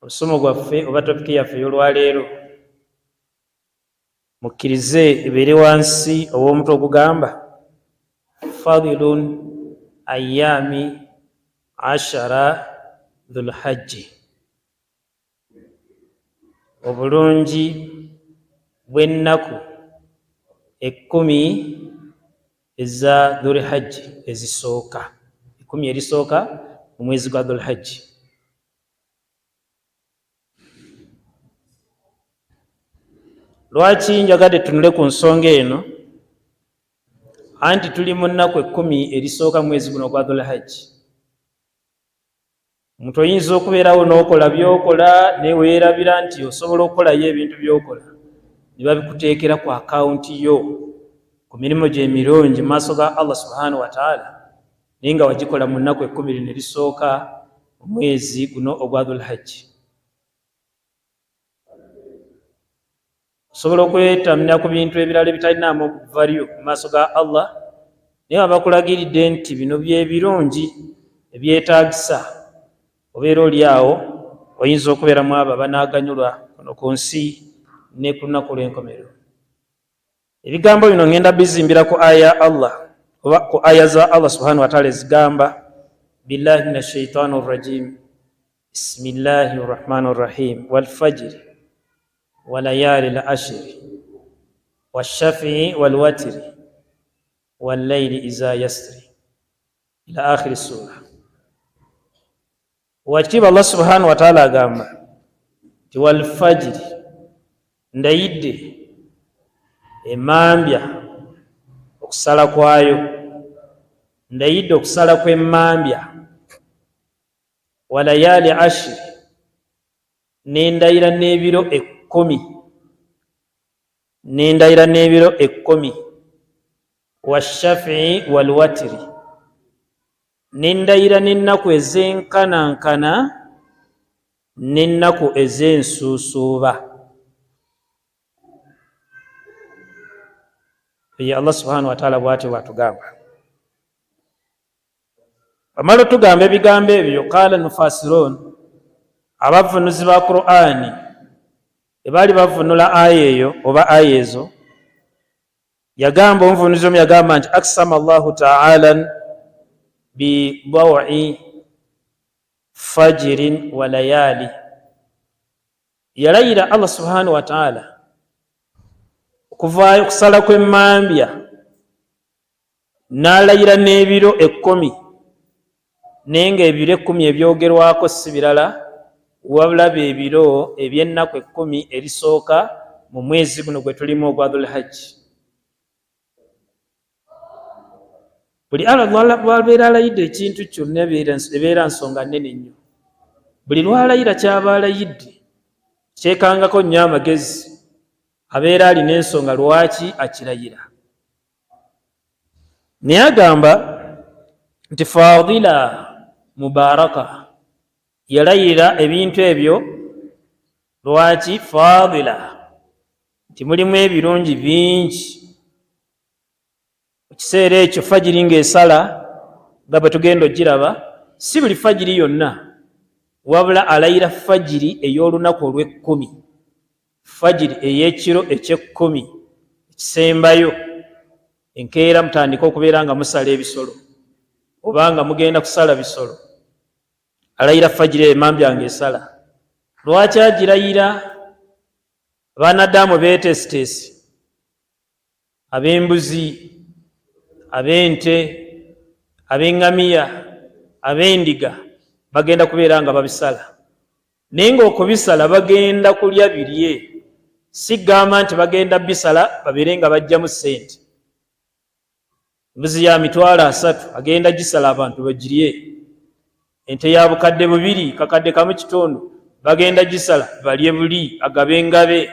obusomo bwaffe oba topiki yaffe ey'olwaleero mukkirize ebeere wansi ow'omutwe ogugamba fadilun ayami ashara dhulhajji, obulungi bw'ennaku 10 eza dhulhajji ezisooka, 10 erisooka mu mwezi gwa dhulhajji. Lwaki njagadde tunule ku nsonga eno? Anti tuli mu nnaku 10 erisooka mu mwezi guno gwa dhulhajji. Omuntu oyinza okubeerawo n'okola by'okola neweerabira nti osobola okukolayo ebintu by'okola ne babikuteekera ku akawunti yo ku mirimu gy'emirungi mu maaso ga Allah subhanahu wa ta'ala, naye nga wagikola mu nnaku 10 lino erisooka mu mwezi guno ogwa dhulhajji. Osobola okwetamya ku bintu ebirala ebitalinaamu value mu maaso ga Allah, naye abakulagiridde nti bino by'ebirungi ebyetaagisa, obeera oli awo oyinza okubeeramu abo abanaaganyulwa kuno ku nsi ne ku lunaku lw'enkomerero. Ebigambo bino ngenda bizimbira ku aya Allah oba ku aya za Allah subhanahu wa ta'ala ezigamba billahi minash shaitani rrajim bismillahi rrahmani rrahim wal fajri wa layali al ashri washafi'i wal watri wal layli iza yasri ila akhir sura. Wakiba Allah subhanahu wa ta'ala agamba ti wal fajri, ndayidde emambya okusala kwayo, ndayidde okusala kw'emmambya, walayali ashiri, nendayira n'ebiro 10, nendayira n'ebiro 10, washafi'i wal watri, nendayira n'ennaku ez'enkanankana n'ennaku ez'ensuusuuba. Ye Allah subhanahu wa ta'ala bw'atyo bw'atugamba. Amala tugamba ebigambo ebyo, qala nufasirun, abavunuzi ba Qur'ani ebaali bavunula aya eyo oba aya ezo, yagamba omuvunuzi omu yagamba nti aksama Allahu ta'ala bi dawi fajirin wa layali, yalayira Allah subhanahu wa ta'ala okuvaayo kusala kw'emmambya, n'alayira n'ebiro 10, naye nga ebiro 10 ebyogerwako si birala wabula ebiro eby'ennaku 10 erisooka mu mwezi guno gwe tulimu ogwa dhulhajji. Buli lwabeera alayidde ekintu kyonna ebeera nsonga nnene nnyo. Buli lwalayira kyaba alayidde kyekangako nnyo amagezi, abeera alina ensonga lwaki akilayira. Naye agamba nti fadila mubaraka, yalayira ebintu ebyo lwaki fadila, nti mulimu ebirungi bingi. Mu kiseera ekyo fajiri ng'esala nga bwe tugenda ogiraba, si buli fajiri yonna, wabula alayira fajiri ey'olunaku olw'e10, fajiri ey'ekiro eky'10 ekisembayo, enkeera mutandika okubeera nga musala ebisolo oba nga mugenda kusala bisolo, alayira fajiri emambya ng'esala. Lwaki agirayira? Abanadamu beetesiteesi, ab'embuzi, ab'ente, ab'eŋŋamiya, ab'endiga bagenda kubeera nga babisala, naye ng'okubisala bagenda kulya birye, si gamba nti bagenda bisala babeere nga bajjamu ssente. Embuzi ya 30 agenda gisala abantu bagirye, ente ya bukadde 2 kakadde kamu kitundu bagenda gisala balye buli agabe engabe,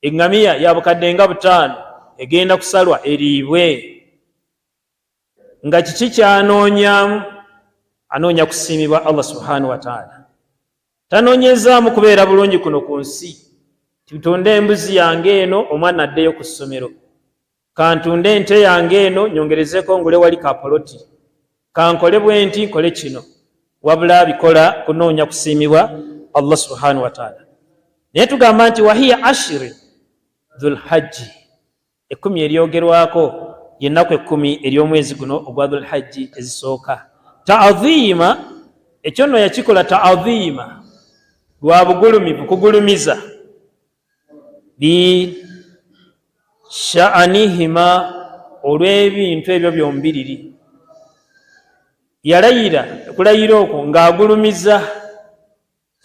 eŋŋamiya ya bukadde nga 5 egenda kusalwa eriibwe. Nga kiki kyanoonyaamu? Anoonya kusiimibwa Allah subhanahu wa ta'ala. Tanoonyezaamu kubeera bulungi kuno ku nsi, tunde embuzi yange eno omwana addeyo ku ssomero, kantunde ente yange eno nyongerezeko ngule wali kapoloti, kankole bwenti nkole kino, wabula bikola kunoonya kusiimibwa Allah subhanahu wa ta'ala. Naye tugamba nti wahiya ashri dhulhajji, 10 eryogerwako yennaku 10 ery'omwezi guno ogwa dhulhajji ezisooka. Ta'adhima, ekyo nno yakikola ta'adhima, lwa bugulumivu, kugulumiza bi sha'anihima, olw'ebintu ebyo byombiriri. Yalayira okulayira okwo ng'agulumiza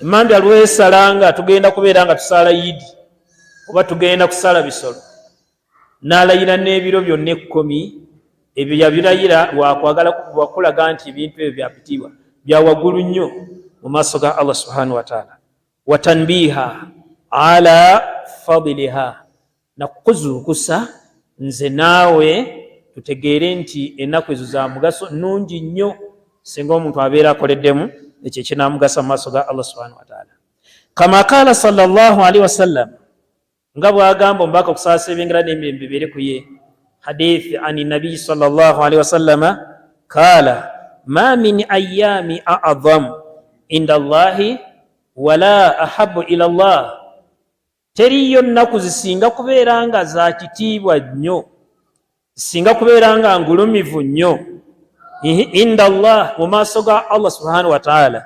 emmambya lwesalanga tugenda kubeera nga tusaala yidi oba tugenda kusala bisolo, n'alayira n'ebiro byonna 10 ebyo yabilayira lwakwagala kulaga nti ebintu ebyo byapitibwa bya waggulu nnyo mu maaso ga Allah subhanahu wa ta'ala. Wa tanbiha ala fadliha, nakuzuukusa nze naawe tutegeere nti ennaku ezo za mugaso nnungi nnyo singa omuntu abeera akoleddemu ekyo ekinamugasa mu maaso ga Allah subhanahu wa ta'ala. Kama kaala sallallahu alaihi wasallam, nga bwagamba omubaka okusaasa ebyengera n'emirembe bibeere ku ye, hadithi ani nabii sallallahu alaihi wasallama kaala ma min ayami a'adhamu inda Allahi wala ahabu ila Allah, teriyo nnaku zisinga kubeera nga za kitiibwa nnyo, zisinga kubeera nga ngulumivu nnyo inda Allah, mu maaso ga Allah subhanahu wa ta'ala,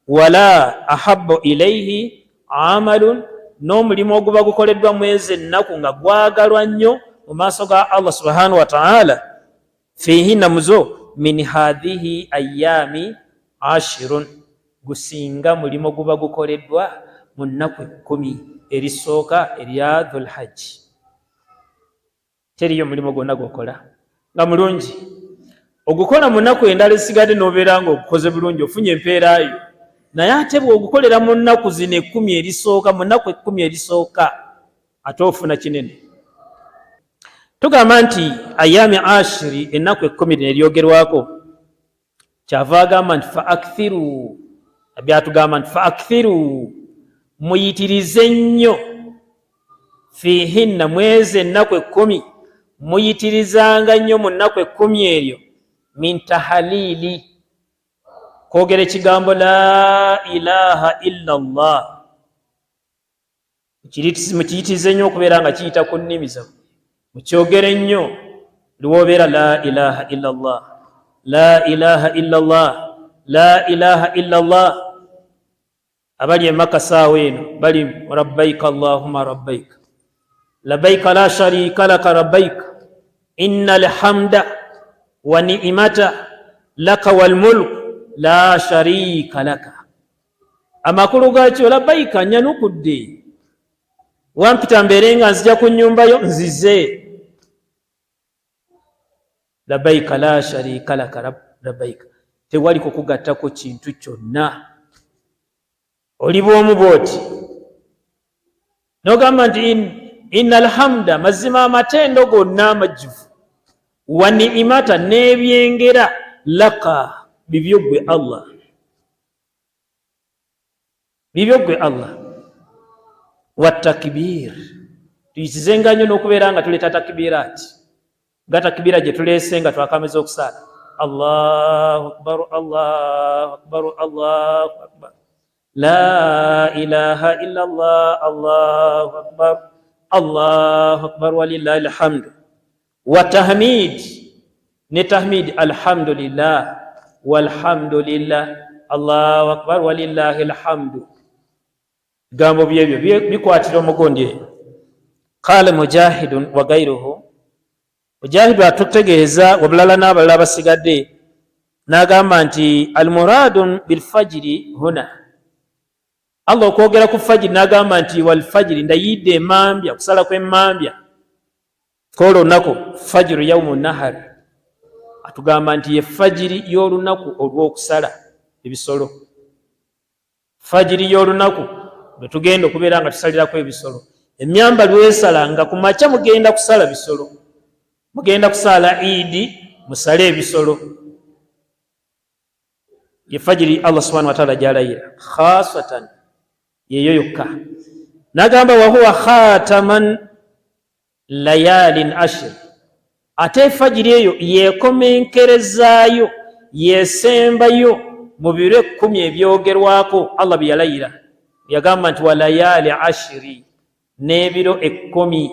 wala ahabu ilaihi amalun, n'omulimu oguba gukoleddwa mwezi ennaku nga gwagalwa nnyo mu maaso ga Allah subhanahu wa ta'ala, fihinna muzo min hadhihi ayami ashirun, gusinga mulimo guba gukoleddwa mu nnaku 10 erisooka erya dhulhajji. Teriyo mulimo gwonna gwokola nga mulungi ogukola mu nnaku endala esigadde n'obeera nga ogukoze bulungi ofunye empeerayo, naye ate bw'ogukolera mu nnaku zino 10 erisooka, mu nnaku 10 erisooka ate ofuna kinene. Tugamba nti ayami ashiri, ennaku 10 neryogerwako, kyava agamba nti fa akthiru, byatugamba nti fa akthiru, muyitirize nnyo, fihinna, mwezi ennaku 10 muyitirizanga nnyo mu nnaku 10 eryo, min tahalili, kwogera ekigambo la ilaha illa Allah, mukiyitirize nnyo okubeera nga kiyita ku nnimi zammwe, mukyogere nnyo liwoobeera la ilaha illa Allah, la ilaha illa Allah, la ilaha illa Allah. Abali emaka saawa eno bali rabbaika allahumma rabbaika labbaika la sharika laka rabbaika innal hamda wa ni'mata laka wal mulk la sharika laka. Amakulu gaakyo labbaika, nyanukudde, wampita mbeere nga nzija ku nnyumba yo nzize. Labbaika la sharika laka labbaika, tewali kukugattako kintu kyonna, oli bw'omu bw'oti. N'ogamba nti innal hamda, mazima amatendo gonna amajjuvu, wa ni'imata, n'ebyengera, laka, bibyo ggwe Allah, bibyo ggwe Allah. Wa takbir, tuyitizenga nnyo n'okubeera nga tuleeta takbiraati, nga takbira gye tuleese nga twakameza okusaala, Allahu akbar, Allahu akbar, Allahu akbar, la ilaha illa Allah, Allahu akbar, Allahu akbar walillahi alhamdu. Wa tahmid, ne tahmid, alhamdulillah walhamdulillah, Allahu akbar walillahi alhamdu. Gambo byebyo bikwatira omugondi eyo. Qala mujahidun wa gairuhu, mujahidu atutegeeza wabulala n'abalala basigadde n'agamba nti almuradun bilfajiri huna, Allah okwogera ku fajiri n'agamba nti walfajiri, ndayidde emambya, kusala kw'emmambya kw'olwo olunaku, fajiru yawmu nahari, atugamba nti ye fajiri y'olunaku olw'okusala ebisolo, fajiri y'olunaku lwe tugenda okubeera nga tusalirako ebisolo. Emyamba lwesala nga ku makya mugenda kusala bisolo, mugenda kusala idi musale ebisolo, ye fajiri Allah subhanahu wa ta'ala gyalayira khasatan, yeyo yokka. Nagamba wa huwa khataman layalin ashir, ate fajiri eyo yekomenkerezaayo, yesembayo mu biro 10 ebyogerwako Allah bye yalayira. yagamba nti walayali ashiri, n'ebiro 10.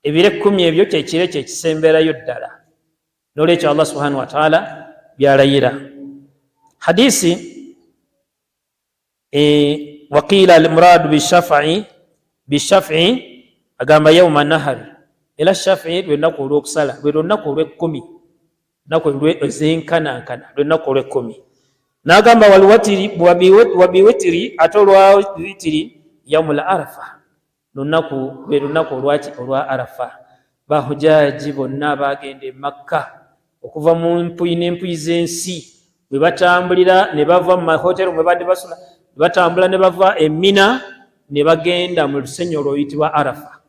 Ebiro 10 ebyo kyekiro kyekisemberayo ddala. Nolwekyo Allah subhanahu wa ta'ala byalayira. Hadisi waqila al-muradu bishafi agamba yawma nahari, era shafi lwenaku olwokusala, lwe lunaku olw'ekkumi, naku lwezenkanankana, lwenaku olw'ekkumi. N'agamba wabiwitiri, ate olwa witiri yaumul arafa, lwe lunaku olwa arafa. Bahujaji bonna bagenda e Makka okuva mu mpuyi n'empuyi z'ensi, bwe batambulira ne bava mu mahotero mwe badde basula, ne batambula ne bava e Mina ne bagenda mu lusenyi oluyitibwa Arafa.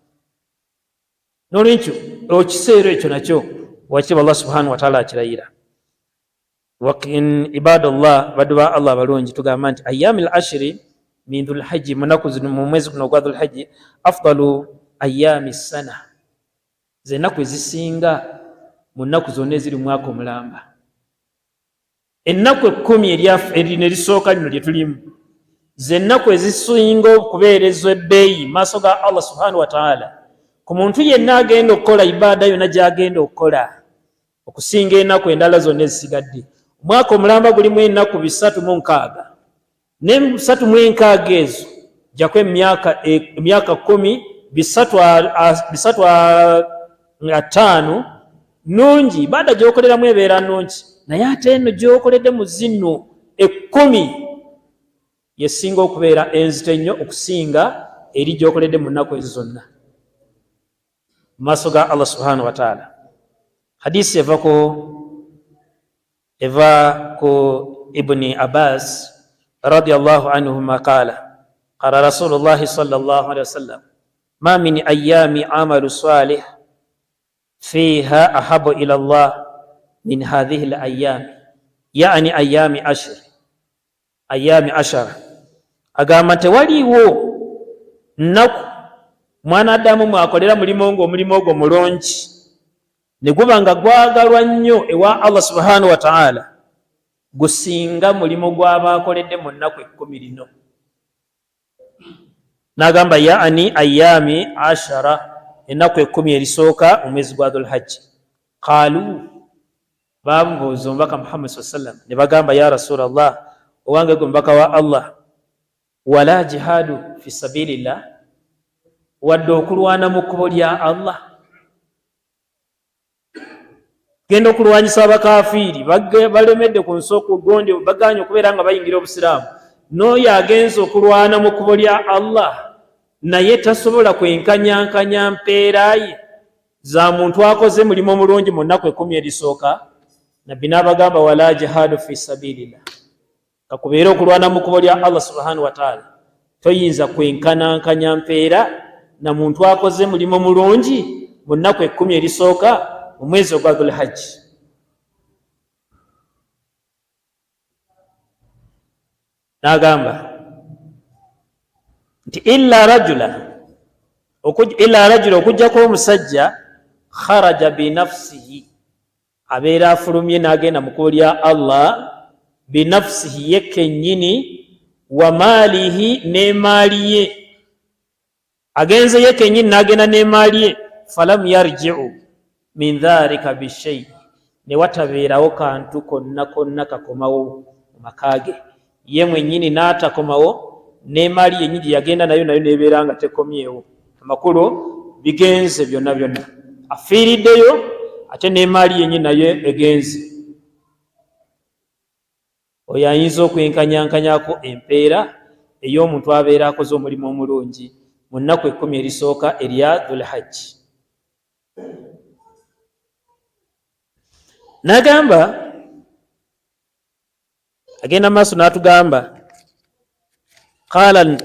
Nolwekyo ekiseera ekyo nakyo wakiba Allah subhanahu wa ta'ala akirayira. Wakin ibadallah, baddu ba Allah balungi, tugamba nti ayyamil ashri min dhul hajji, munaku zino mu mwezi guno gwa dhul hajji, afdalu ayyami sana, ze nnaku ezisinga mu nnaku zonna eziri mu mwaka omulamba. Ennaku 10 erisooka lino lye tulimu, ze nnaku ezisinga okubeerezwa ebbeeyi maaso ga Allah subhanahu wa ta'ala ku muntu yenna agenda okukola ibaada yonna gy'agenda okukola, okusinga ennaku endala zonna ezisigadde. Omwaka omulamba gulimu ennaku 306, ne 306 ezo gyako emyaka 10, 305 nungi, ibaada gy'okoleramu ebeera nungi, naye ate eno gy'okoledde mu zino 10 yesinga okubeera enzito ennyo okusinga eri gy'okoledde mu nnaku ezo zonna mu maaso ga Allah subhanahu wa ta'ala. Hadisi eva ku Ibni Abbas radiyallahu anhuma qala Rasulullahi sallallahu alayhi wasallam ma min ayyami amalu salih fiha ahabu ila Allah min hadhihi al-ayyam, yani ayyami ashara. Agamba tewaliwo nnaku mwanadamu mwakolera mulimo ng'omulimu ogwo mulungi ne guba nga gwagalwa nnyo ewa Allah subhanahu wa ta'ala gusinga mulimo gw'abaakoledde mu nnaku 10 lino. N'agamba yani ayyami ashara, ennaku 10 erisooka mu mwezi gwa dhul hajji. Qaalu, bamubuuza omubaka Muhammad sallallahu alaihi wasallam ne bagamba ya Rasulallah, owange gwe mubaka wa Allah, wala jihadu fi sabilillah, wadde okulwana mu kkubo lya Allah? Genda okulwanyisa abakafiiri balemedde ku nsooka ogonde baganye okubeera nga bayingira obusiraamu, n'oyo agenza okulwana mu kkubo lya Allah naye tasobola kwenkanyankanya mpeera ye za muntu akoze mulimu mulungi mu nnaku 10 erisooka. Nabbi n'abagamba wala jihadu fi sabilillah, kakubeera okulwana mu kkubo lya Allah subhanahu wa ta'ala, toyinza kwenkanankanya mpeera na muntu akoze mulimu mulungi mu nnaku 10 erisooka mu mwezi ogwa dhul hajji. N'agamba nti illa rajula okujjako omusajja kharaja binafsihi, abeera afulumye n'agenda mu kkubo lya Allah, binafsihi ye kennyini, wa maalihi n'emaali ye, agenze ye kennyini n'agenda n'emaali ye, falam yarji'u min dhalika bishay, ne watabeerawo kantu konna kakomawo mu makaage, ye mwennyini n'atakomawo, n'emaali yennyini gye yagenda nayo n'ebeera nga tekomyewo, amakulu bigenze byonna, afiiriddeyo ate n'emaali yennyini nayo egenze. Oyo ayinza okwenkanyankanyako empeera ey'omuntu abeera akoze omulimu omulungi mu nnaku 10 erisooka erya dhul hajji. N'agamba, agenda maaso n'atugamba, qala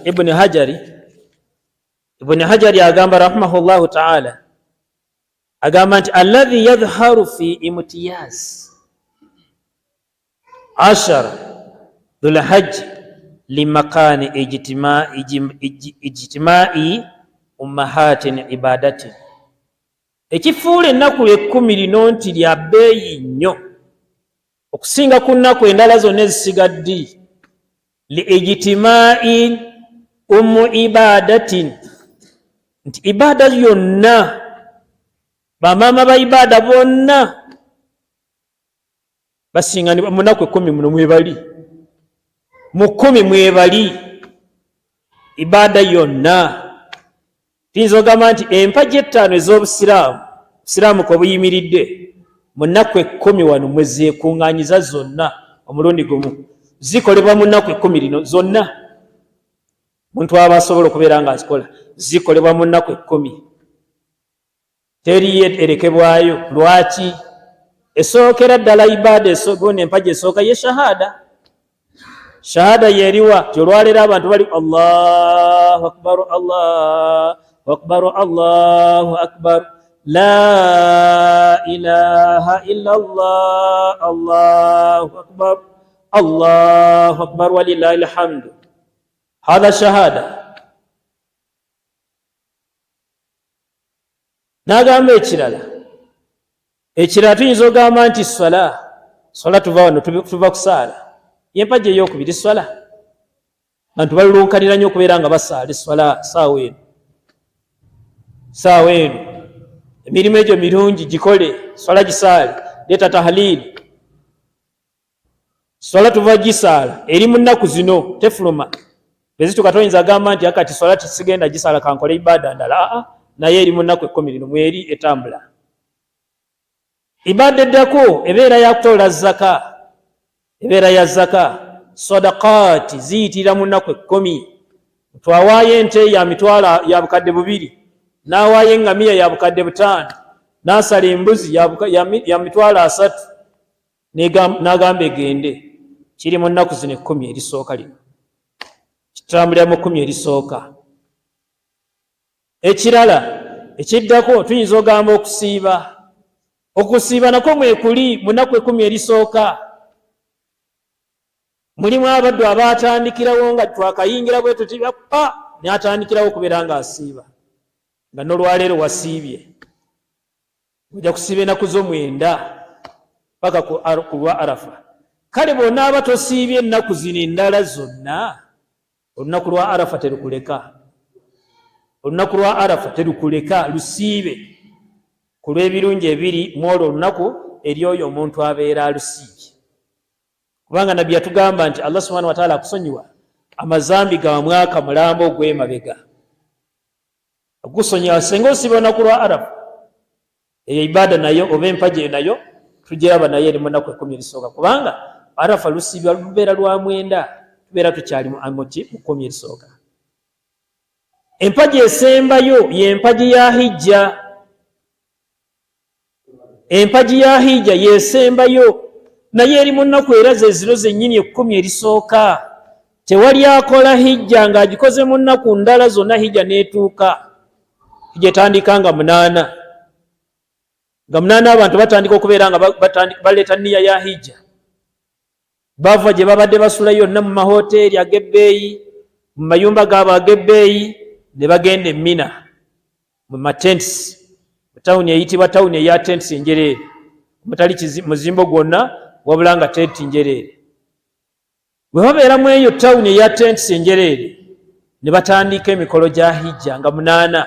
Ibn Hajari agamba rahimahullahu ta'ala, agamba nti alladhi yadhharu fi imtiyaz ashara dhul hajji limakani ijtimai ummahatin ibadatin, ekifuula ennaku 10 lino nti lya bbeeyi nnyo okusinga ku nnaku endala zonna ezisigadde, li ijtimai ibadatin, nti ibada yonna, bamaama ba ibada bonna basinganibwa mu nnaku 10 muno mwebali, mu 10 mwebali ibada yonna. Tuyinza ogamba nti empagi 5 ez'obusiraamu, busiraamu kwe buyimiridde, mu nnaku 10 wano mwe zeekuŋŋaanyiza zonna omulundi gumu, zikolebwa mu nnaku 10 lino zonna. Omuntu aba asobola okubeera nga azikola, zikolebwa mu nnaku 10. Teriyo erekebwayo. Lwaki? Esookera ddala ibaada esogona empagi esooka ye shahada. Shahada yeriwa ti olwaleero abantu bali Allahu akbar, Allahu akbar, Allahu akbar, la ilaha illallah, Allahu akbar, Allahu akbar walillahi alhamdu. Hadha shahada. Nagamba ekirala tuyinza ogamba nti swala tuva wano tuva kusaala, yempaji eyokubiri swala. Abantu balulunkanira nnyo okubeera nga basaala eswala saawa eno. Emirimu egyo mirungi gikole, swala gisaale, leeta tahlili. Swala tuva gisaala eri mu nnaku zino tefuluma. Bezituka toyinza agamba nti akati swala tisigenda gisaala kankole ibada ndala. Naye eri mu nnaku 10 lino mweri etambula. Ibada eddako ebeera yakutoola zaka, ebeera ya zaka. Sadaqaati ziyitira mu nnaku 10. Twawaayo ente ya mitwalo ya bukadde 2, n'awaayo engamiya ya bukadde 5, n'asala embuzi ya mitwalo 3, n'agamba egende. Kiri mu nnaku zino 10 erisooka lino, kitambulira mu 10 erisooka. Ekirala ekiddako tuyinza ogamba okusiiba. Okusiiba nako mwekuli mu nnaku 10 erisooka. Mulimu abaddu abatandikirawo nga twakayingira bwe tuti n'atandikirawo okubeera nga asiiba, nga n'olwaleero wasiibye. Ojja kusiiba ennaku zo 9 paka ku lwa Arafa. Kale bw'onaaba tosiibye ennaku zino endala zonna, olunaku lwa Arafa terukuleka. Olunaku lwa Arafa terukuleka, lusiibe ku lw'ebirungi ebiri mu olwo olunaku eri oyo omuntu abeera alusiibye. Kubanga nabbi yatugamba nti Allah subhanahu wa ta'ala akusonyiwa amazambi ga mwaka mulambo ogw'emabega. Agusonyiwa singa osiiba olunaku lwa Arafa. Eyo ibada nayo oba empagi eyo nayo tugiraba naye eri mu nnaku 10 erisooka. Kubanga Arafa lusiibwa lubeera lwa 9, tubeera tukyali mu 10 erisooka. Empagi esembayo y'empagi ya hijja. Empagi ya hijja yesembayo, naye eri mu nnaku era ze ziro zennyini 10 erisooka. Tewali akola hijja ng'agikoze mu nnaku ndala zonna hijja n'etuuka. Hijja etandika nga 8. Nga 8 abantu batandika okubeera nga baleeta nniya ya hijja. Bava gye babadde basula yonna mu mahoteeri ag'ebbeeyi, mu mayumba gaabwe ag'ebbeeyi, ne bagenda e Mina mu matents, mu tawuni eyitibwa tawuni eya tents enjereere, mutali muzimbo gwonna wabula nga tenti njereere. Bwe babeera mu eyo tawuni eya tents enjereere, ne batandika emikolo gya hijja nga 8,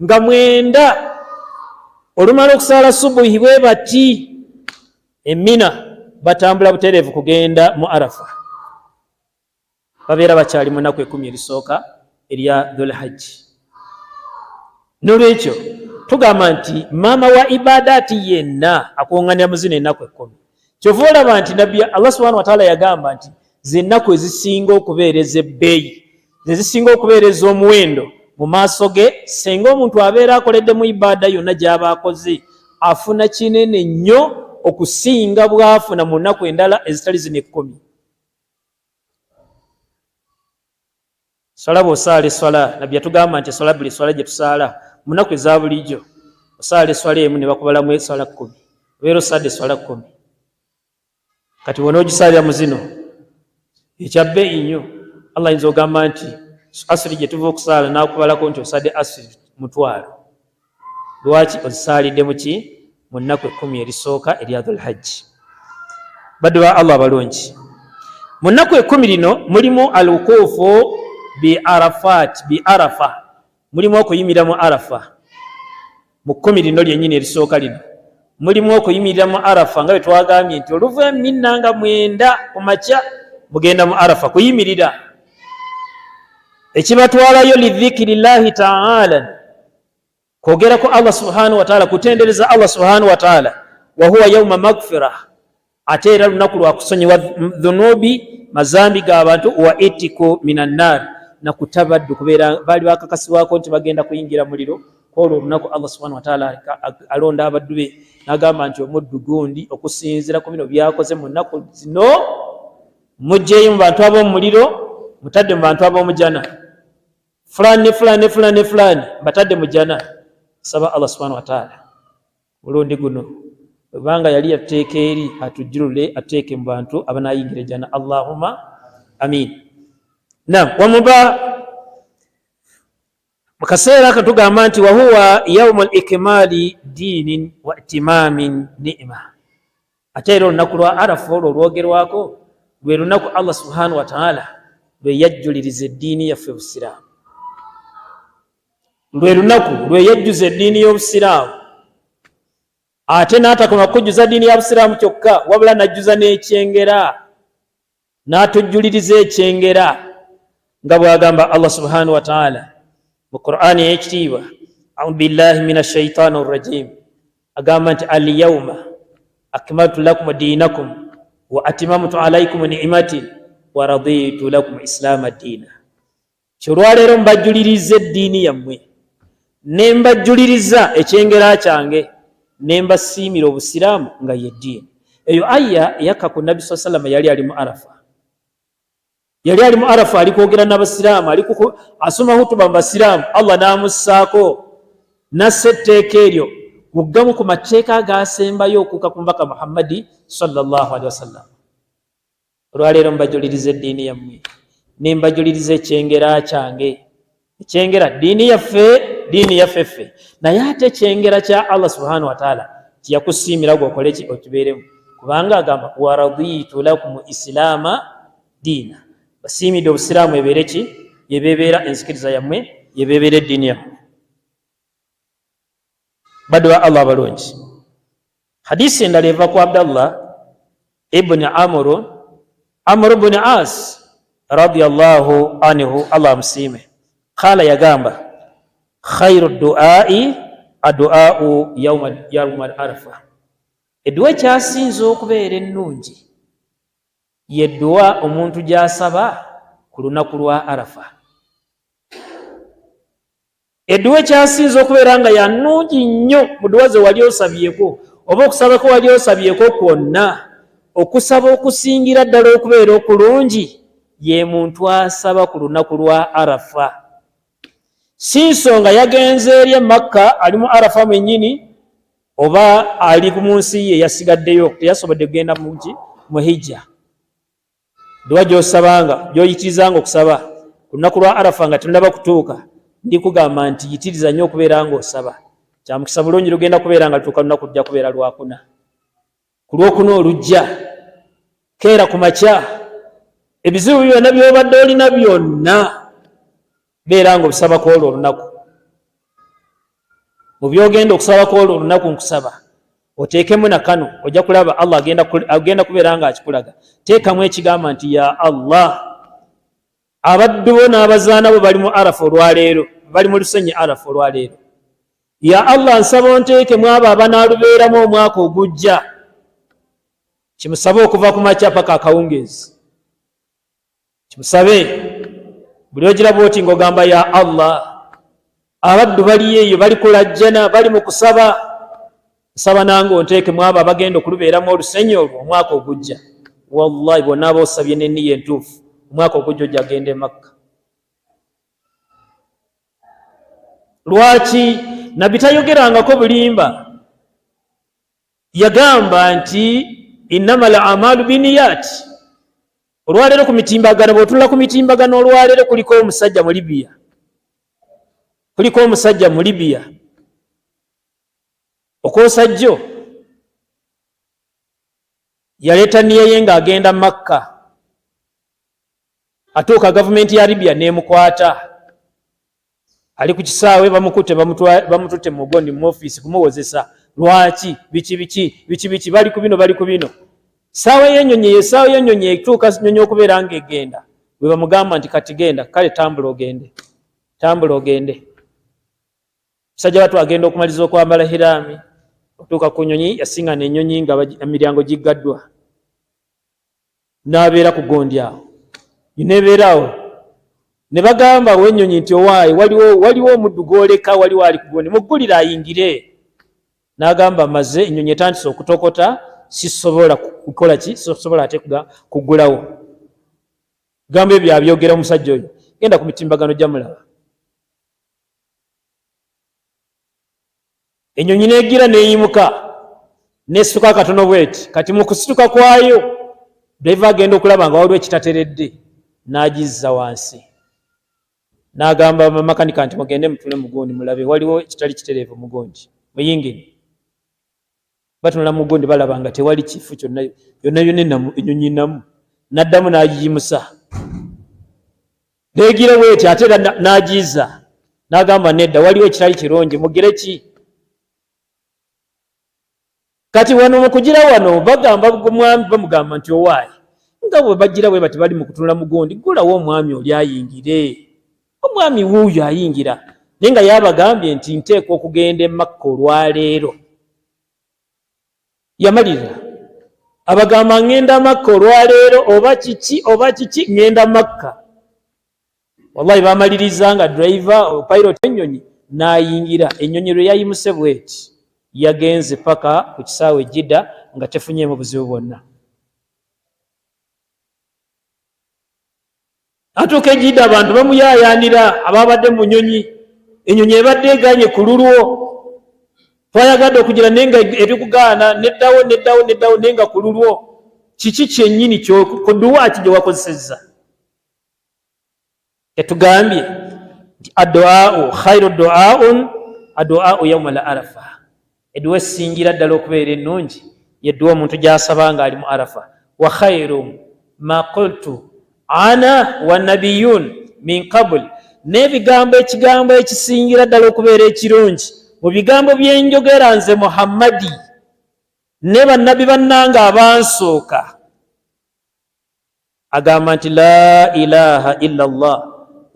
nga 9 olumala okusaala subuhi bwe bati e Mina batambula butereevu kugenda mu Arafa. Babeera bakyali mu nnaku 10 erisooka erya Dhul Hajji. N'olwekyo tugamba nti maama wa ibadaati yenna akuŋŋaanira mu zino ennaku 10. Kyova olaba nti nabbi Allah subhanahu wa ta'ala yagamba nti z'ennaku ezisinga okubeereza ebbeeyi, ezisinga okubeereza omuwendo mu maaso ge, singa omuntu abeera akoledde mu ibaada yonna gy'aba akoze, afuna kinene nnyo okusinga bw'afuna mu nnaku endala ezitali zino 10. Swala bw'osaala eswala, nabbi yatugamba nti eswala buli swala gye tusaala mu nnaku eza bulijjo, osaala eswala emu ne bakubalamu eswala 10, obeera osaadde eswala 10. Kati wonoogisaalira mu zino ekyabbeeyi nnyo, Allah ayinza ogamba nti asiri gye tuva okusaala n'akubalako nti osadde asiri 1,000. Lwaki? Ozisaalidde mu ki? Mu nnaku 10 erisooka erya Dhul Hajji. Baddu ba Allah abalungi, mu nnaku 10 lino mulimu alwukuufu bi arafa mulimu okuyimirira mu arafa mu 10 lino lyennyini erisooka lino mulimu okuyimirira mu arafa nga bwe twagambye nti oluva eminnanga 9 ku makya mugenda mu arafa kuyimirira ekibatwalayo lidhikirillahi taala kwogerako Allah subhanahu wa taala kutendereza Allah subhanahu wa taala wa huwa yauma maghfira ate era lunaku lwa kusonyiwa dhunubi mazambi g'abantu wa itiku minan nar na kutabaddu kubeera baali bakakasibwako nti bagenda kuyingira muliro kwolwo olunaku Allah subhanahu wa taala alonda abaddu be n'agamba nti omuddu gundi okusinziira ku bino byakoze mu nnaku zino mujjeeyo mu bantu ab'omu muliro mutadde mu bantu ab'omu jana fulani batadde mu jana saba Allah subhanahu wa taala mulundi guno bwebanga yali yateeka eri atujjulule ateeke mu bantu abanayingira jana Allahumma amin. Wamuba mu kaseera katugamba nti wahuwa yaumul ikmali dinin wa itimamin ni'ma ate era olunaku lwa arafa olwo olwogerwako lwe lunaku Allah subhanahu wa taala lwe yajjuliriza eddiini yaffe busiraamu lwe lunaku lwe yajjuza eddiini y'obusiraamu ate n'atakoma kujjuza ddiini ya busiraamu kyokka wabula najjuza n'ekyengera n'atujjuliriza ekyengera nga bw'agamba Allah subhanahu wa taala mu Qur'ani ey'ekitiibwa a'udhu billahi minash shaitani rrajim agamba nti al-yawma akmaltu lakum dinakum wa atimamtu alaykum ni'mati wa raditu lakum islaama diina kyolwaleero mbajjuliriza eddiini yammwe ne mbajjuliriza ekyengera kyange ne mbasiimira obusiraamu nga ye ddiini. Eyo aya yakka ku Nabbi sallallahu alayhi wa sallam yali ali mu arafa ali kwogera n'abasiraamu ali asoma hutuba mu basiraamu Allah n'amussaako nassa etteeka eryo kugamu ku mateeka agaasembayo okuuka ku mbaka Muhammadi sallallahu alaihi wasallam. Olwaleero mbajuliriza eddiini yammwe ne mbajuliriza ekyengera kyange ekyengera ddiini yaffe ffe naye ate ekyengera kya Allah subhanahu wa taala kiyakusiimira gw'okole ki okibeeremu kubanga agamba wa raditu lakum islaama diina basiimidde obusiraamu ebeere ki yebeebeera enzikiriza yammwe yebeebeera eddiini yammwe. Baddu ba Allah abalungi hadisi endala eva ku Abdallah ibn Amr ibn As radiyallahu anhu Allah amusiime qala yagamba khairu du'ai adu'au yawm al-arafa edduwa ekyasinza okubeera ennungi ye dduwa omuntu gy'asaba ku lunaku lwa arafa. Edduwa ekyasinza okubeera nga ya nnungi nnyo mu dduwa ze wali osabyeko oba okusaba ko wali osabyeko kwonna okusaba okusingira ddala okubeera okulungi ye muntu asaba ku lunaku lwa arafa. Si nsonga yagenze eri Makka ali mu arafa mwennyini oba ali mu nsi ye yasigaddeyo teyasobodde kugenda mu hijja. Dduwa gy'osabanga gy'oyitirizanga okusaba ku lunaku lwa arafa nga tennaba kutuuka ndikugamba nti yitiriza nnyo okubeera ng'osaba. Kya mukisa bulungi lugenda kubeera nga lutuuka lunaku lujja kubeera lwakuna. Ku lwokuna olujja keera ku makya ebizibu byonna by'obadde olina byonna beera ng'obisaba kwolwo olunaku. Mu byogenda okusaba kwolwo olunaku nkusaba oteekemu na kano ojja kulaba Allah agenda kubeera nga akikulaga. Teekamu ekigamba nti ya Allah abaddu bo n'abazaana bo bali mu arafa olwaleero bali mu lusenyi arafa olwaleero. Ya Allah nsaba onteekemu abo abanaalubeeramu omwaka ogujja. Kimusabe okuva ku makya paka akawungeezi. Kimusabe buli ogira bw'oti ng'ogamba ya Allah abaddu bali eyo bali kulajjana bali mu kusaba nsaba nange onteekemu abo abagenda okulubeeramu olusenyi olwo omwaka ogujja. Wallahi bonna boosabye n'enniya entuufu omwaka ogujja ojja agenda e Makka. Lwaki Nabbi tayogerangako bulimba? Yagamba nti innamal a'malu binniyati. Olwaleero ku mitimbagano bw'otuula ku mitimbagano olwaleero kuliko omusajja mu Libya okosajjo yaleeta nniya ye ng'agenda Makka atuuka gavumenti ya Libya nemukwata ali ku kisaawe bamukute bamututte mu mugondi mu office kumuwozesa lwaki biki bali ku bino saawa y'ennyonyi etuuka nyonyi okubeera ng'egenda bwe bamugamba nti kati genda kale tambula ogende musajja watu agenda okumaliza okwambala hiraami otuuka ku nyonyi yasinga n'ennyonyi nga emiryango giggaddwa n'abeera ku gondi awo nebeerawo ne bagamba w'ennyonyi nti owaayi waliwo omuddu gwoleka waliwo ali ku gondi muggulire ayingire n'agamba maze ennyonyi etandise okutokota sisobola kukola ki sisobola ate kuggulawo gamba ebyo abyogera omusajja oyo genda ku mitimbagano gyamulaba ennyonyi neegira neeyimuka nesituka akatono bweti kati mu kusituka kwayo drive agenda okulaba nga waliwo ekitateredde n'agizza wansi n'agamba makanika nti mugende mutule mugondi mulabe waliwo ekitali kitereevu mugondi muyingire batunula mugondi balaba nga tewali kifo kyonna ennyonyi namu n'addamu n'agiyimusa neegira bweti ate n'agizza n'agamba nedda waliwo ekitali kirungi mugire ki kati wano mukugira wano bagamba omwami bamugamba nti owaayi nga bwe bagira bwe bati bali mu kutunula mugondi gulawo omwami oli ayingire omwami wuuyo ayingira naye nga yabagambye nti nteekwa okugenda e Makka olwaleero yamalirira abagamba ngenda Makka olwaleero oba kiki ngenda Makka wallahi bamaliriza nga driver pilot ennyonyi n'ayingira ennyonyi lwe yayimuse bweti yagenze paka ku kisaawe Jidda nga tefunyeemu buzibu bwonna atuuka Jidda abantu bamuyaayaanira ababadde mu nyonyi ennyonyi ebadde eganye ku lulwo twayagadde okugira naye nga ebikugaana neddawo naye nga ku lulwo kiki kyennyini koduwaaki gye wakozesezza etugambye nti addu'aau khairu addu'aau yawma al arafa edduwa esingira ddala okubeera ennungi yedduwa omuntu gy'asaba nga ali mu arafa wa khairu ma qultu ana wa nabiyun min qabl ekigambo ekisingira ddala okubeera ekirungi mu bigambo byenjogera nze Muhammadi ne bannabi bannanga abansooka agamba nti la ilaha illa Allah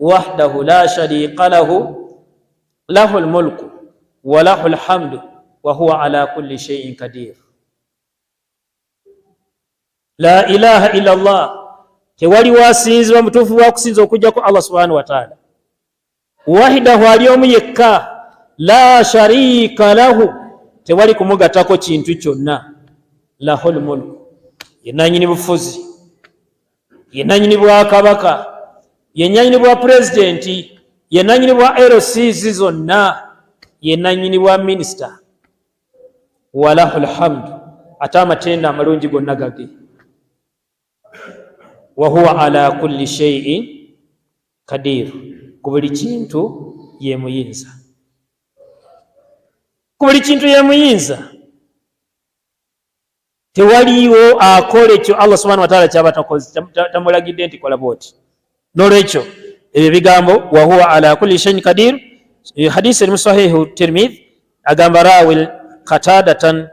wahdahu la sharika lahu lahul mulku wa lahul hamdu wa huwa ala kulli shay'in qadir la ilaha illa Allah tewali wasinzibwa mutuufu wa kusinza okujjako Allah subhanahu wa ta'ala wahdahu ali omu yekka la sharika lahu tewali kumugatako kintu kyonna lahul mulku yenanyini bufuzi yenanyini bwa kabaka yenanyini bwa presidenti yenanyini bwa LCs zonna yenanyini bwa minister walahul hamdu ate amatenda amalungi gonna gage wa huwa ala kulli shay'in qadir ku buli kintu ye muyinza ku buli kintu ye muyinza tewaliwo akola ekyo Allah subhanahu wa ta'ala kyaba tamulagidde nti kola bwoti n'olwekyo ebyo bigambo wa huwa ala kulli shay'in qadir hadisi eri mu sahihu Tirmidhi agamba rawil qatadatan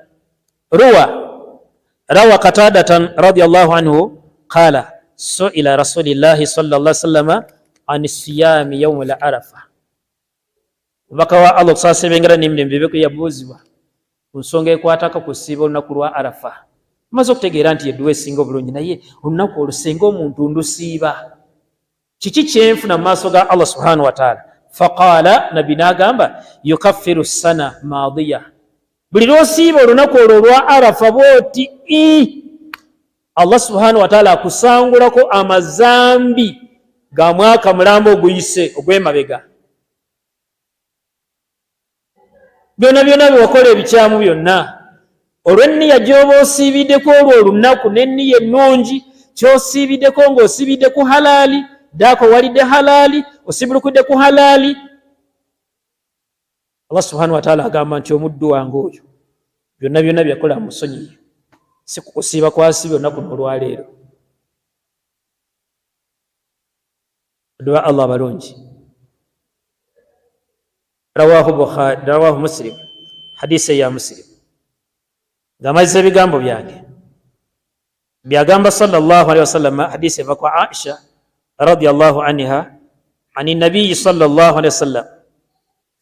rawa qatadatan radiyallahu anhu qala su'ila rasulillahi sallallahu alaihi wasallam an siyami yawm al-arafa mubaka wa Allah kusasebengera n'emirembe beko yabuuzibwa ku nsonga ekwatako kusiiba olunaku lwa arafa maze okutegeera nti yedduwa esinga obulungi naye olunaku olusenga omuntu ndusiiba kiki kyenfuna mu maaso ga Allah subhanahu wa ta'ala faqala nabi n'agamba yukaffiru sana maadiya buli lwosiiba olunaku olwo olwa arafa bwoti Allah subhanahu wa ta'ala akusangulako amazambi ga mwaka mulamba oguyise ogw'emabega byonna byewakola ebikyamu byonna olw'enniya gy'oba osiibiddeko olwo olunaku n'enniya ennungi ky'osiibiddeko ng'osiibidde ku halaali daako walidde halaali osibulukudde ku halaali Allah subhanahu wa ta'ala agamba nti omuddu wange oyo byonna byakola musonyiye si kukusiiba kwasiibye olunaku olwaleero baddu ba Allah abalungi. Rawahu Muslim, hadisi ya Muslim. Ng'amazisa ebigambo byange byagamba sallallahu alaihi wasallam, hadisi eva kwa Aisha radiyallahu anha ani nabiyyi sallallahu alaihi wasallam.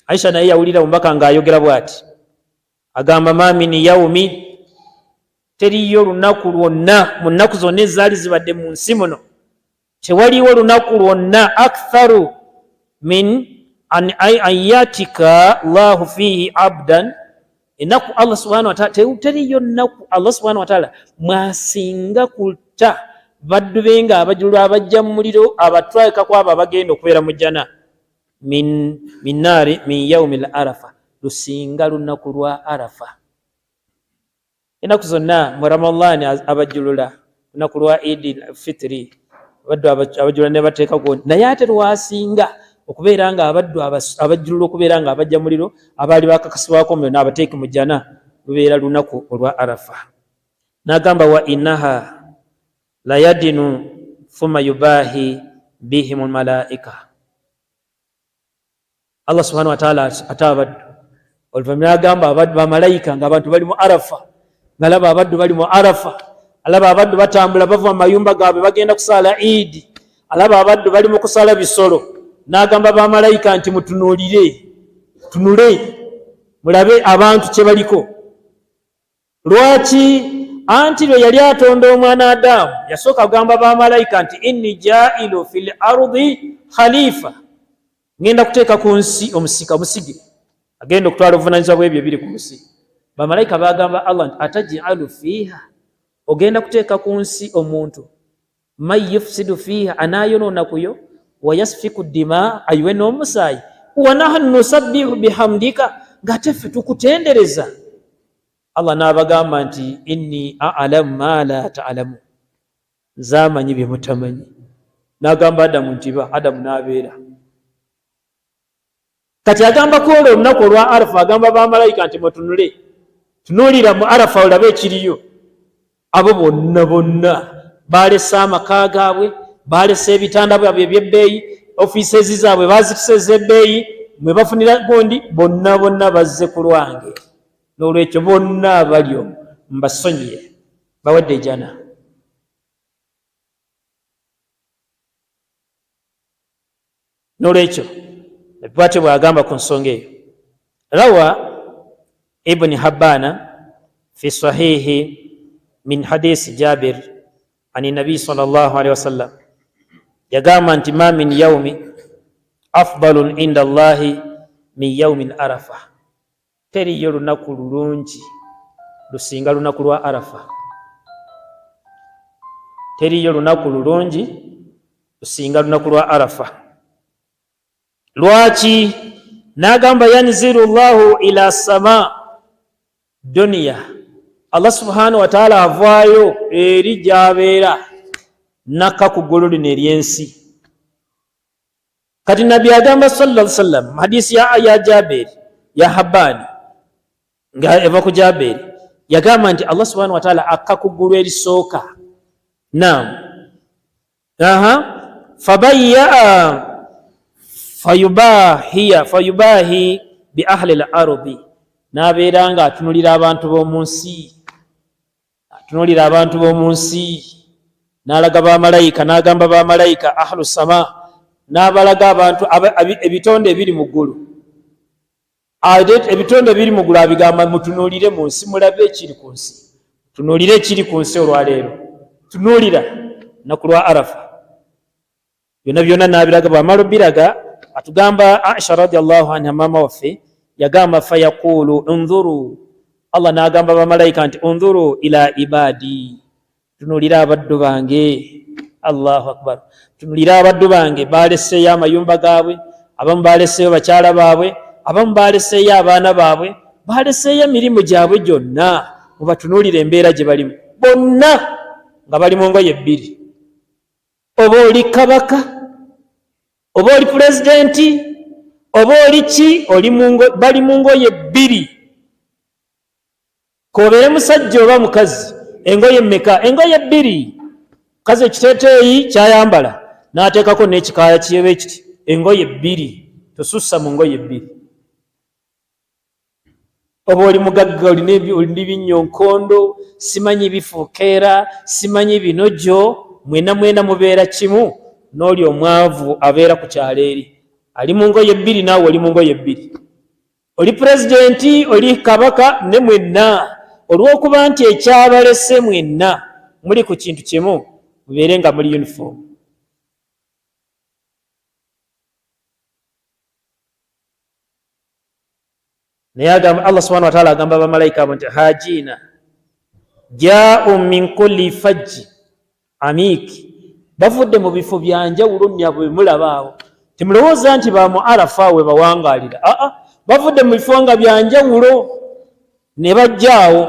Aisha naye yawulira omubaka ng'ayogera bw'ati, agamba ma min yaumi, teriyo lunaku lwonna mu nnaku zonna ezaali zibadde mu nsi muno, tewaliwo lunaku lwonna aktharu min an ayatika Allahu fihi abdan, enaku Allah subhanahu wa ta'ala, teriyo nnaku Allah subhanahu wa ta'ala mwasinga kutta baddu be nga abajulu abajja mu muliro abatwalika kwabo abagenda okubeera mu jjana, min naari min yaumi al arafa, lusinga lunaku lwa arafa. Enaku zonna mu Ramadani abajulula, lunaku lwa Eid al-Fitri baddu abajulula ne bateeka gwo, naye ate lwasinga okubeera nga abaddu abajulula okubeera nga abajja muliro abaali bakakasibwako mu n'abateeke mu jjana, lubeera lunaku olwa arafa. N'agamba wa innaha la yadinu thumma yubahi bihim almalaika. Allah subhanahu wa ta'ala ate abaddu oluvannyuma agamba abaddu bamalayika ng'abantu bali mu arafa, ngalaba abaddu bali mu arafa, alaba abaddu batambula bava mu mayumba gaabwe bagenda kusaala Eid, alaba abaddu bali mu kusaala bisolo, n'agamba bamalayika nti mutunuulire, tunule mulabe abantu kye baliko. Lwaki? Anti lwe yali atonda omwana Adamu yasooka agamba bamalayika nti inni jailu fil ardi khalifa, ngenda kuteeka ku nsi omusika, omusigire agenda okutwala obuvunaanyizibwa bw'ebyo ebiri ku nsi. Bamalayika bagamba Allah nti atajalu fiha, ogenda kuteeka ku nsi omuntu man yufsidu fiha, anayonoona kuyo, wa yasfiku dima, ayiwe n'omusaayi, wa nahnu nusabbihu bihamdika, ng'ate ffe tukutendereza. Allah n'abagamba nti inni a'lamu ma la ta'lamu, nzamanyi bye mutamanyi. N'agamba Adamu nti ba, Adamu n'abeera. Kati agamba ku olwo olunaku olwa Arafa, agamba bamalayika nti mutunule, tunuulira mu Arafa olabe ekiriyo. Abo bonna balese amaka gaabwe, balese ebitanda byabwe eby'ebbeeyi, ofiisezi zaabwe bazituse ez'ebbeeyi, mwe bafunira gundi, bonna bazze ku lwange. N'olwekyo bonna abalyo mbasonyiye, bawadde ejjana. N'olwekyo bw'atyo bw'agamba ku nsonga eyo. Rawa Ibn Habbana fi sahihi min hadisi Jabir ani nabi sallallahu alaihi wasallam, yagamba nti ma min yaumi afdalun inda Allahi min yaumi arafa, teriyo lunaku lulungi lusinga lunaku lwa Arafa. Teriyo lunaku lulungi lusinga lunaku lwa Arafa. Lwaki? N'agamba yanziru Allahu ila sama dunya, Allah subhanahu wa ta'ala avaayo eri gy'abeera nakka ku ggulu lino ery'ensi. Kati nabbi agamba sallallahu alaihi wasallam hadisi ya Jabir ya Habbani nga eva ku Jabir, yagamba nti Allah subhanahu wa ta'ala akka ku ggulu erisooka. Naam, fayubahi bi ahli al-ardi, n'abeera nga atunulira abantu b'omu nsi, atunulira abantu b'omu nsi. N'alaga bamalayika, n'agamba bamalayika ahlu sama, n'abalaga abantu ebitonde ebiri mu ggulu. Ebitonde ebiri mu ggulu abigamba mutunuulire mu nsi, mulabe ekiri ku nsi, tunuulire ekiri ku nsi olwaleero, tunuulira naku lwa Arafa. Byonna n'abiraga. Bw'amala obbiraga atugamba Aisha radiyallahu anha maama waffe yagamba fayaqulu unzuru, Allah n'agamba bamalayika nti unzuru ila ibadi, tunuulira abaddu bange. Allahu akbar, tunuulira abaddu bange baleseeyo amayumba gaabwe, abamu baleseeyo bakyala baabwe, abamu baleseeyo abaana baabwe, baleseeyo emirimu gyabwe gyonna, mubatunuulire embeera gye balimu, bonna nga bali mu ngoye bbiri. Oba oli kabaka, oba oli pulezidenti, oba oli ki, bali mu ngoye bbiri. Kobeere musajja oba mukazi, engoye mmeka? Engoye bbiri. Mukazi ekiteeteeyi kyayambala, n'ateekako n'ekikaaya kyebe kiti engoye bbiri, tosussa mu ngoye bbiri. Oba oli mugagga olina binnyonkondo, simanyi bifuukeera, simanyi binojo, mwena mubeera kimu, n'oli omwavu abeera ku kyalo eri ali mu ngoye bbiri, naawe oli mu ngoye bbiri. Oli pulezidenti, oli kabaka, ne mwenna olw'okuba nti ekyabalese mwenna muli ku kintu kimu, mubeere nga muli uniform. naye agamba Allah subhanahu wa ta'ala agamba abamalayika abo nti hajina jaa'u min kulli fajji amiki, bavudde mu bifo byanjawulo myabwe mulabaawo. Temulowooza nti ba mu Arafa we bawangaalira, bavudde mu bifo nga byanjawulo ne bajjaawo.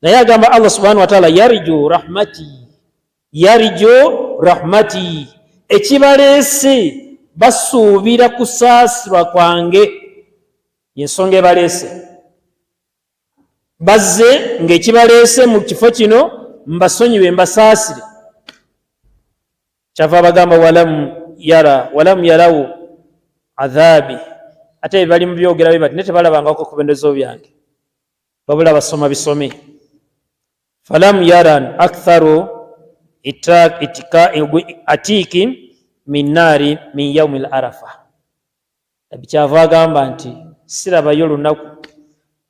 naye agamba Allah subhanahu wa ta'ala yarju rahmati, ekibaleese basuubira kusaasirwa kwange. Ensonga ebaleese bazze ng'ekibaleese mu kifo kino mbasonyiwe mbasaasire. Kyava bagamba walam yarawu adhaabi, ate bali mu byogera bye bati ne tebalabangako kubendezo byange, babula basoma bisome. Falam yaran aktharu atikin min naari min yaumil arafa. Kyava agamba nti sirabayo lunaku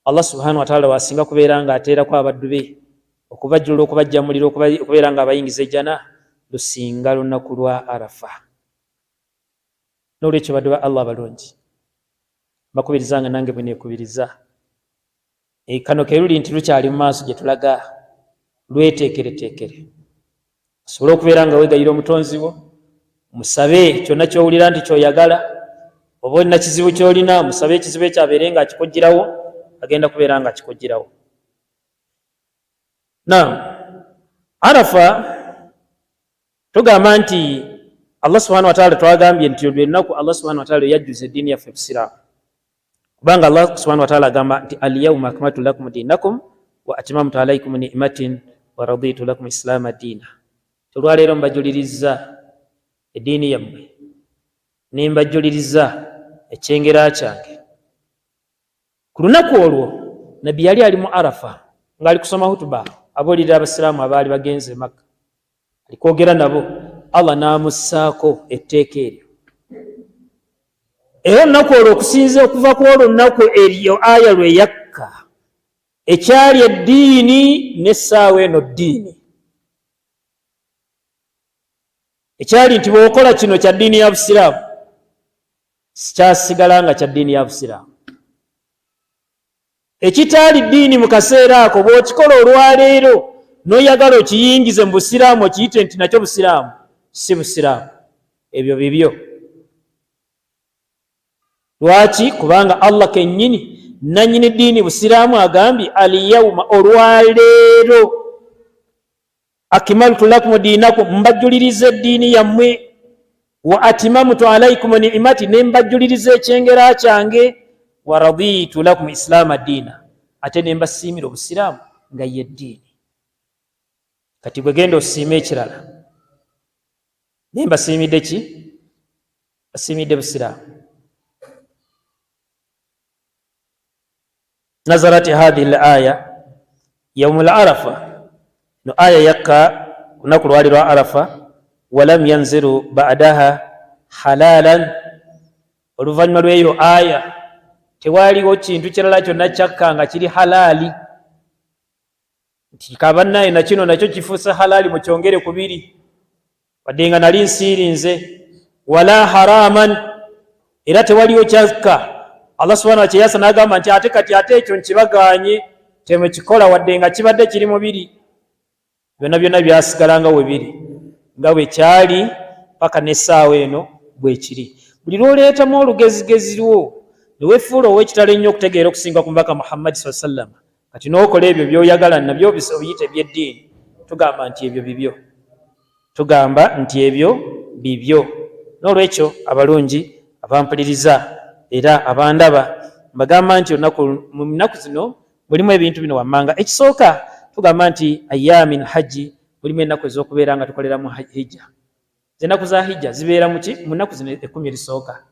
Allah subhanahu wa ta'ala wasinga kubeera nga ateerako abaddu be okubajjula okubajja muliro okubeera nga abayingiza ejjana lusinga lunaku lwa Arafa. N'olwekyo baddu ba Allah balungi bakubirizanga nange bwe neekubiriza, kano ke luli nti lukyali mu maaso gye tulaga, lweteekereteekere osobole okubeera nga weegayira omutonzi wo, musabe kyonna ky'owulira nti ky'oyagala. Oba olina kizibu ky'olina, musabe ekizibu ekyo abeere nga akikugirawo, agenda kubeera nga akikugirawo. Arafa tugamba nti Allah subhanahu wa ta'ala twagambye nti olwo ennaku Allah subhanahu wa ta'ala yajjuza eddiini yaffe Busiraamu, kubanga Allah subhanahu wa ta'ala agamba nti al-yawma akmaltu lakum dinakum wa atmamtu alaykum ni'mati wa raditu lakum islaama diina. Olwaleero mbajuliriza eddiini yammwe, nembajuliriza ekyengera kyange. Ku lunaku olwo nabbi yali ali mu Arafa ng'ali kusoma hutuba abuulirira abasiraamu abaali bagenze Makka, alikwogera nabo. Allah n'amussaako etteeka eryo. Era olunaku olwo okusinza okuva ku olwo lunaku eryo aya lwe yakka, ekyali eddiini n'essaawa eno ddiini, ekyali nti bw'okola kino kya ddiini ya Busiraamu sikyasigala nga kya ddiini ya Busiraamu. Ekitaali ddiini mu kaseera ako bw'okikola olwaleero n'oyagala okiyingize mu Busiraamu okiyite nti nakyo Busiraamu, si Busiraamu, ebyo bibyo. Lwaki? Kubanga Allah kennyini nannyini ddiini Busiraamu agambye al-yawma, olwaleero, akmaltu lakum diinakum, mbajuliriza eddiini yammwe, wa atmamtu alaykum ni'mati, ne mbajuliriza ekyengera kyange, wa raditu lakum islaama diina, ate ne mbasiimira Obusiraamu nga ye ddiini. Kati bwe genda osiima ekirala, ne mbasiimidde ki? Basiimidde Busiraamu. Nazarati hadhihi al-aya yawm al-arafa, no aya yakka lunaku lwali lwa Arafa. Walam yanziru ba'daha halalan, oluvannyuma lw'eyo aya tewaaliwo kintu kirala kyonna kyakka nga kiri halaali, nti kabannaye na kino nakyo kifuuse halaali mukyongere kubiri, wadde nga nali nsiirinze. Wala haraman, era tewaliwo kyakka Allah subhanahu wa ta'ala kyeyasa n'agamba nti ate kati ate ekyo nkibagaanye temukikola, wadde nga kibadde kiri mubiri. Byonna byonna byasigalanga we biri nga bwe kyali paka n'essaawa eno bwe kiri. Buli lw'oleetamu olugezigezi lwo ne weefuula ow'ekitalo ennyo okutegeera okusinga ku mubaka Muhammad sallallahu alaihi wasallam, kati n'okola ebyo by'oyagala nabyo obiyite eby'eddiini, tugamba nti ebyo bibyo, tugamba nti ebyo bibyo. N'olwekyo abalungi abampuliriza era abandaba, mbagamba nti mu nnaku zino mulimu ebintu bino wammanga. Ekisooka tugamba nti ayyamin hajji, mulimu ennaku ez'okubeera nga tukoleramu hijja. zenaku za hijja zibeera muki mu nnaku zino 10 erisooka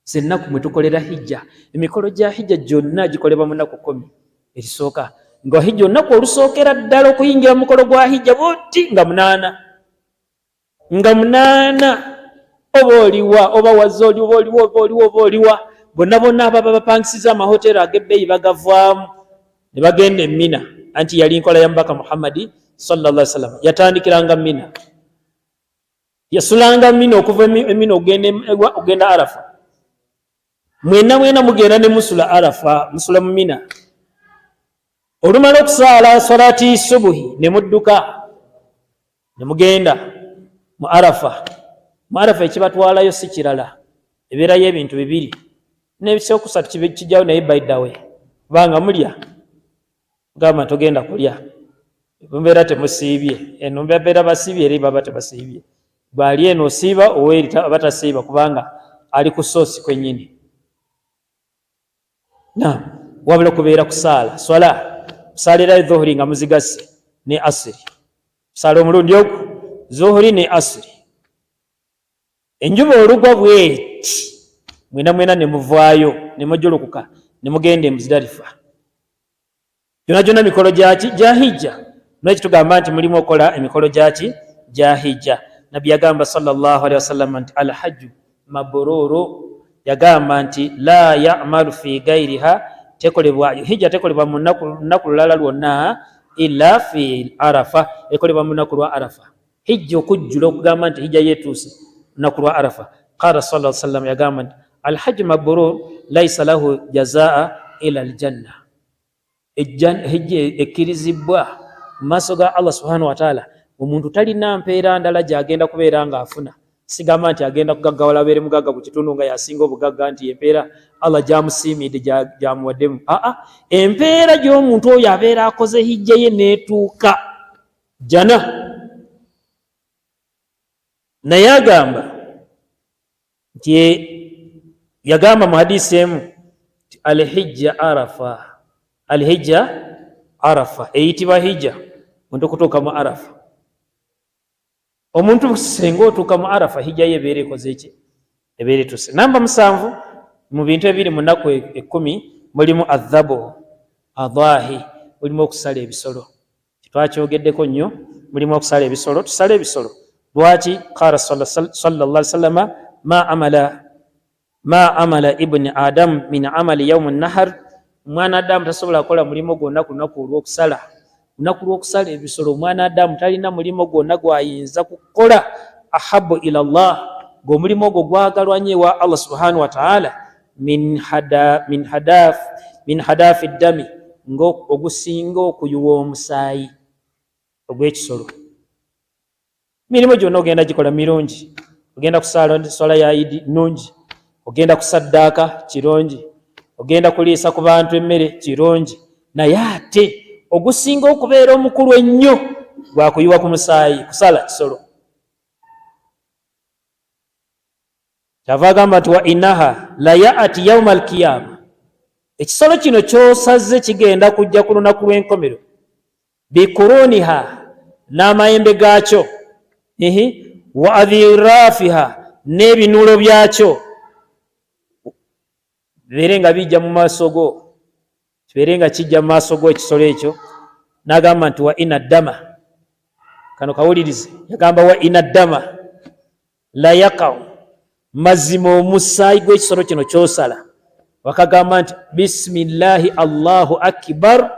zennaku mwe tukolera hijja emikolo gya hijja gyonna gikolebwa mu nnaku 10 erisooka nga hijja olunaku olusookera ddala okuyingira mu mukolo gwa hijja bwoti nga 8 oba oliwa oba wazze oliwa bonna ababa bapangisiza amahoteri ag'ebbeeyi bagavaamu ne bagenda Mina anti yali nkola ya Mbaka Muhammadi sallallahu alaihi wasallam yatandikiranga Mina yasulanga Mina okuva Mina ogenda Arafa mwena mugenda ne musula Arafa musula mu Mina olumala okusaala salati subuhi ne mudduka ne mugenda mu Arafa ekibatwalayo si kirala ebeerayo ebintu bibiri n'ebisookusatu kijjawo naye by the way kubanga mulya gamba togenda kulya mbeera temusiibye eno mbeera basiibye eri baba tebasiibye bali eno osiiba oweri batasiiba kubanga ali ku soosi kwennyini wabula kubeera kusaala swala kusaalirayo dhuhuri nga muzigase ne asiri kusaala omulundi ogwo zuhuri ne asiri enjuba olugwa bweti mwena ne muvaayo ne mujulukuka ne mugenda e Muzdalifa gyonna mikolo gya hijja naki tugamba nti mulimu okola emikolo gya hijja nabbi yagamba sallallahu alaihi wasallam nti alhajju mabruru yagamba nti la ya'malu fi gairiha hijja tekolebwa mu nnaku lulala lwonna illa fi Arafa ekolebwa mu nnaku lwa Arafa hijja okujjula okugamba nti hijja yetuuse nnaku lwa Arafa qala sallallahu alaihi wasallam yagamba nti alhajju mabrur laysa lahu jazaa ila aljanna hijja ekkirizibwa mu maaso ga Allah subhanahu wa ta'ala omuntu talina mpeera ndala gyagenda kubeera nga afuna sigamba nti agenda kugaggawala abeere mugagga ku kitundu nga yasinga obugagga nti empeera Allah gyamusiimidde gyamuwaddemu empeera gy'omuntu oyo abeera akoze hijja ye neetuuka jana naye agamba nti yagamba mu hadisi emu nti alhijja arafa eyitibwa hijja omuntu okutuuka mu Arafa omuntu senga otuuka mu Arafa hijja ye ebeera ekoze ki ebeera etuse namba 7 mu bintu ebiri mu nnaku 10 mulimu adhabu adhahi mulimu okusala ebisolo kitwakyogeddeko nnyo mulimu okusala ebisolo tusala ebisolo lwaki qala sallallahu alaihi wasallam ma amala ibn adam min amali yawm an-nahr mwana adamu tasobola kukola mulimo gwonna ku lunaku olw'okusala ebisolo omwana adamu talina mulimo gwonna gwayinza kukola ahabu ila Allah gw'omulimo ogwo gwagalwa nnyo ewa Allah subhanahu wa ta'ala min hadafi ddami ogusinga okuyuwa omusaayi ogw'ekisolo mirimu gyonna ogenda gikola mirungi ogenda kusaala swala ya Idi nnungi ogenda kusaddaaka kirungi ogenda kuliisa ku bantu emmere kirungi naye ate ogusinga okubeera omukulu ennyo gwakuyuwa ku musaayi kusala kisolo kyava agamba nti wa innaha la yaati yauma alkiyama ekisolo kino kyosazze kigenda kujja ku lunaku lw'enkomero bikuruniha n'amayembe gaakyo wa adhirafiha n'ebinuulo byakyo bibeere nga bijja mu maaso go kibeere nga kijja mu maaso go ekisolo ekyo n'agamba nti wa ina ddama kano kawulirize yagamba wa ina ddama la yaqaw mazima omusaayi gw'ekisolo kino kyosala wakagamba nti bisimillahi allahu akbar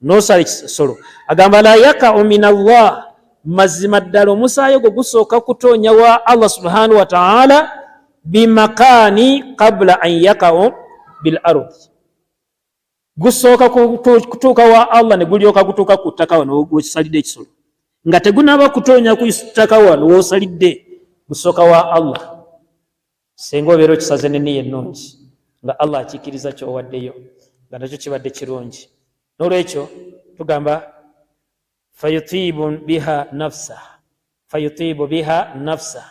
nosala ekisolo agamba la yaqaw min Allah mazima ddala omusaayi ogwo gusooka kutonya wa Allah subhanahu wa ta'ala bimakani qabla an yaqa'u bil ard gusooka kutuuka wa Allah ne gulyoka kutuuka ku ttaka wano wokisalidde ekisolo nga tegunaba kutonya ku ttaka wano wosalidde gusooka wa Allah senga obeera okisaze n'enniya ennungi nga Allah akiikiriza ky'owaddeyo nga nakyo kibadde kirungi n'olwekyo tugamba fayutibu biha nafsa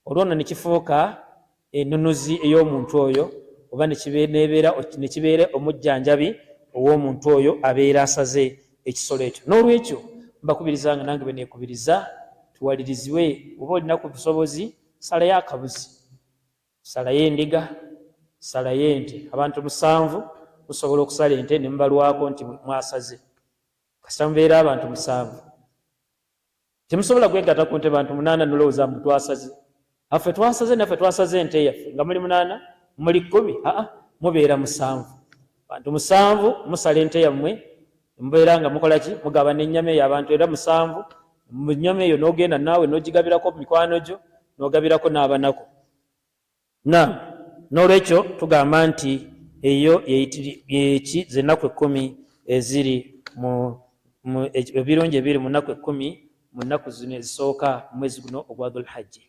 olwonna nekifuuka ennunuzi ey'omuntu oyo oba nekibeera omujjanjabi ow'omuntu oyo abeera asaze ekisolo ekyo n'olwekyo mbakubirizanga nange beneekubiriza tuwalirizibwe oba olina ku busobozi salayo akabuzi, salayo endiga, salayo ente. Abantu 7 musobola okusala ente ne mubalwako nti mwasaze. Kasita mubeera abantu 7 temusobola kwegatta ku nte bantu 8 nolowooza mbu twasaze. Affe twasaze, naffe twasaze ente yaffe nga muli 8 muli 10, mubeera 7. Bantu 7 musala ente yammwe, mubeera nga mukola ki? Mugaba n'ennyama eyo abantu era 7. Mu nnyama eyo n'ogenda naawe n'ogigabirako mikwano gyo, n'ogabirako n'abanako. N'olwekyo tugamba nti eyo yeki z'ennaku 10 eziri ebirungi ebiri mu nnaku 10 mu nnaku zino ezisooka mu mwezi guno ogwa Dhul-Hajji.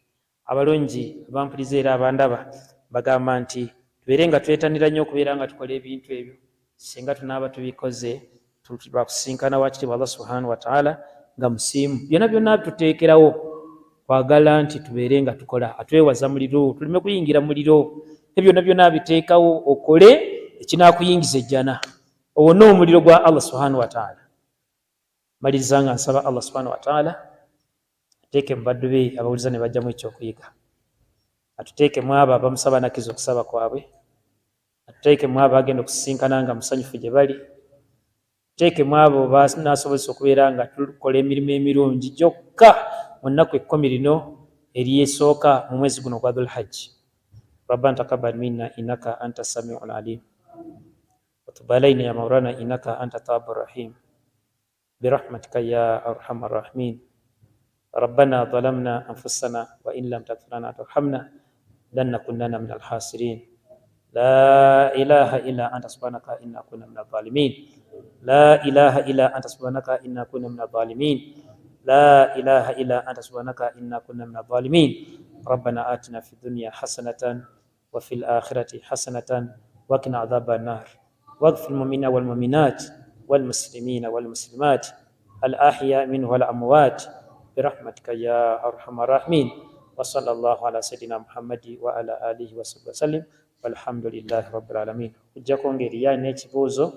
Abalungi abampuliriza era abandaba bagamba nti tubeere nga twetanira nnyo okubeera nga tukola ebintu ebyo. Singa tunaaba tubikoze tubakusinkana wakitiibwa Allah subhanahu wa ta'ala nga musiimu. Byonna byonna tuteekerawo kwagala nti tubeere nga tukola, atwewaza muliro, tuleme kuyingira muliro. Ebyo byonna byonna biteekawo okole ekinaakuyingiza ejjana, owone omuliro gwa Allah subhanahu wa ta'ala. Maliriza nga nsaba Allah subhanahu wa ta'ala ateeke mu baddu be abawuliza ne bajjamu ekyokuyiga, atuteeke mu abo abamusaba nakiza okusaba kwabwe, atuteeke mu abo agenda okusisinkana nga musanyufu gye bali, atuteeke mu abo banaasobozesa okubeera nga tukola emirimu emirungi gyokka mu nnaku 10 lino eryesooka mu mwezi guno gwa Dhul-Hajji. Rabbana taqabbal minna innaka anta samiul alim wa tub alayna ya mawlana innaka anta tawwabur rahim برحمتك يا أرحم الراحمين. ربنا ظلمنا أنفسنا وإن لم تغفر لنا وترحمنا لنكونن من الخاسرين. لا إله إلا أنت سبحانك إنا كنا من الظالمين. لا إله إلا أنت سبحانك إنا كنا من الظالمين. لا إله إلا أنت سبحانك إنا كنا من الظالمين. ربنا آتنا في الدنيا حسنة وفي الآخرة حسنة وقنا عذاب النار. واغفر للمؤمنين والمؤمنات والمسلمين والمسلمات الأحياء منه والأموات برحمتك يا أرحم الراحمين. وصلى الله على سيدنا محمد وعلى آله وصحبه وسلم والحمد لله رب العالمين. ujja kwongera n'ekibuuzo